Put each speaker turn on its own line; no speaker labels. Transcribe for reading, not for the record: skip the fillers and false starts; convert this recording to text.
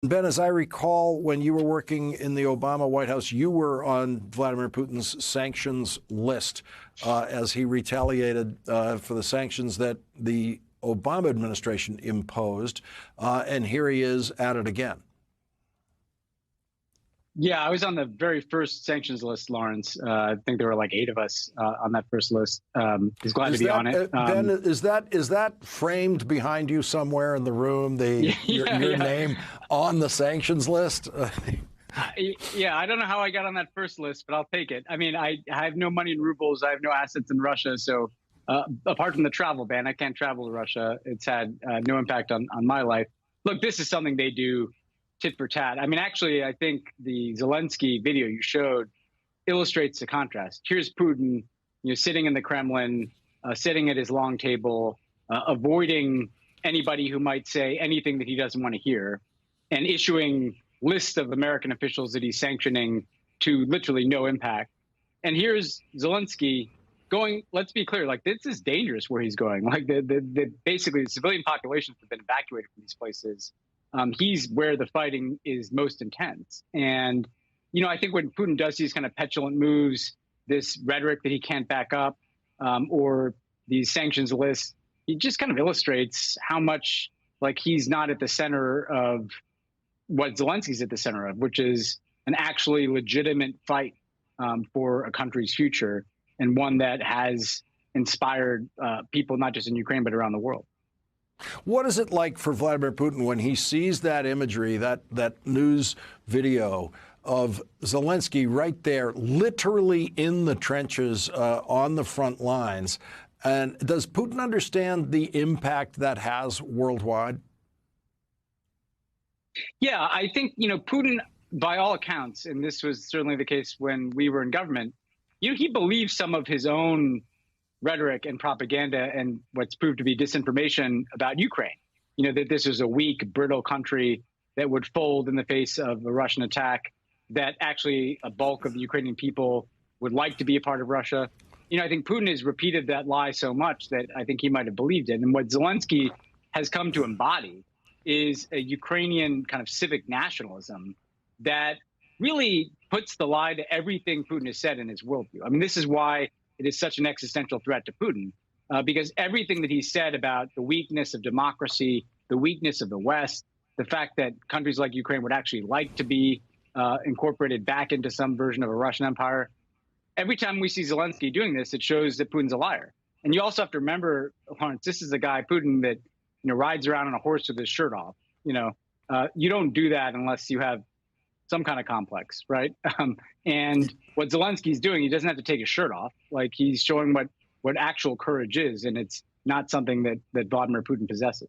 Ben, as I recall, when you were working in the Obama White House, you were on Vladimir Putin's sanctions list as he retaliated for the sanctions that the Obama administration imposed. And here he is at it again.
Yeah, I was on the very first sanctions list, Lawrence. I think there were like 8 of us on that first list. He's glad to be on it.
Ben, is that framed behind you somewhere in the room? Your name on the sanctions list?
Yeah, I don't know how I got on that first list, but I'll take it. I mean, I have no money in rubles. I have no assets in Russia. So apart from the travel ban, I can't travel to Russia. It's had no impact on my life. Look, this is something they do tit for tat. I mean, actually, I think the Zelensky video you showed illustrates the contrast. Here's Putin, sitting in the Kremlin, sitting at his long table, avoiding anybody who might say anything that he doesn't want to hear, and issuing lists of American officials that he's sanctioning to literally no impact. And here's Zelensky going, let's be clear, like, this is dangerous where he's going. Like, basically, the civilian populations have been evacuated from these places. He's where the fighting is most intense. And, I think when Putin does these kind of petulant moves, this rhetoric that he can't back up, or these sanctions lists, he just kind of illustrates how much like he's not at the center of what Zelensky's at the center of, which is an actually legitimate fight for a country's future, and one that has inspired people not just in Ukraine, but around the world.
What is it like for Vladimir Putin when he sees that imagery, that news video of Zelensky right there, literally in the trenches on the front lines? And does Putin understand the impact that has worldwide?
Yeah, I think, Putin, by all accounts, and this was certainly the case when we were in government, he believes some of his own rhetoric and propaganda and what's proved to be disinformation about Ukraine. That this was a weak, brittle country that would fold in the face of a Russian attack, that actually a bulk of the Ukrainian people would like to be a part of Russia. I think Putin has repeated that lie so much that I think he might have believed it. And what Zelensky has come to embody is a Ukrainian kind of civic nationalism that really puts the lie to everything Putin has said in his worldview. I mean, this is why it is such an existential threat to Putin, because everything that he said about the weakness of democracy, the weakness of the West, the fact that countries like Ukraine would actually like to be incorporated back into some version of a Russian empire. Every time we see Zelensky doing this, it shows that Putin's a liar. And you also have to remember, Lawrence, this is a guy, Putin, that rides around on a horse with his shirt off. You don't do that unless you have some kind of complex, right? And what Zelensky's doing, he doesn't have to take his shirt off. Like, he's showing what actual courage is, and it's not something that Vladimir Putin possesses.